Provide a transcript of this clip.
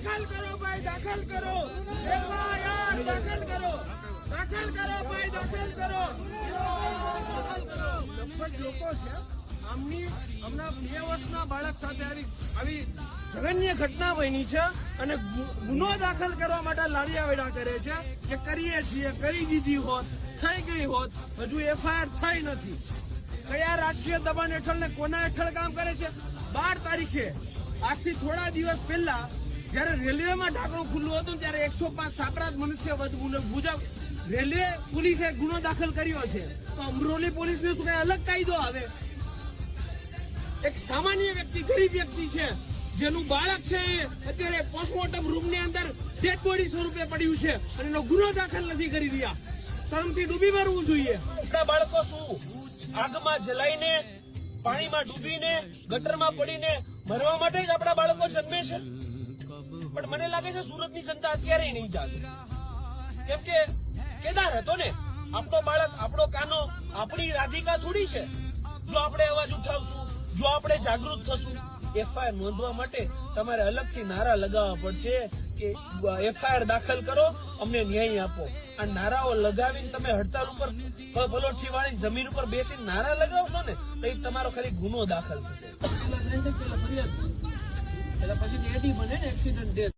દાખલ કરો ભાઈ, દાખલ કરો. FIR દાખલ કરો. દાખલ કરો ભાઈ, દાખલ કરો. લગભગ લોકો છે આમની હમણાં 2 વર્ષના બાળક સાથે આવી જઘન્ય ઘટના બની છે અને ગુનો દાખલ કરવા માટે લાડિયાવેડા કરે છે કે કરીએ છીએ, કરી દીધી હોત, થઈ ગઈ હોત, હજુ FIR થઈ નથી. કયા રાજકીય દબાણ હેઠળ ને કોના હેઠળ કામ કરે છે? 12 તારીખે આજથી થોડા દિવસ પહેલા જયારે રેલવેમાં ઢાંકણું ખુલ્લું હતું ત્યારે 105 સાપરાધ મનુષ્ય મુજબ રેલવે પોલીસે ગુનો દાખલ કર્યો છે. તો અમરોલી પોલીસને શું કઈ અલગ કાયદો આવે? એક સામાન્ય વ્યક્તિ, ગરીબ વ્યક્તિ છે જેનું બાળક છે અત્યારે પોસ્ટમોર્ટમ રૂમની અંદર ડેડ બોડી સ્વરૂપે પડ્યું છે અને એનો ગુનો દાખલ નથી કરી રહ્યા. શરમથી ડૂબી મરવું જોઈએ. આપણા બાળકો શું આગમાં જલાઈને, પાણીમાં ડૂબીને, ગટરમાં પડીને મરવા માટે જ આપણા બાળકો જન્મે છે? પણ મને લાગે છે સુરતની જનતા અત્યારે નહીં જાગે. કેમ કે કેદાર હતો ને, આપણો બાળક, આપણો કાનો, આપણી રાધિકા થોડી છે. જો આપણે અવાજ ઉઠાવશું, જો આપણે જાગૃત થશું, FIR નોંધવા માટે તમારે અલગથી નારા લગાવવા પડશે કે FIR દાખલ કરો, અમને ન્યાય આપો. આ નારાઓ લગાવીને તમે હડતાલ ઉપર પલોઠી વાળી જમીન ઉપર બેસીને નારા લગાવશો ને તો તમારો ખાલી ગુનો દાખલ થશે. પછી એડી બને ને એક્સિડન્ટ ડેથ.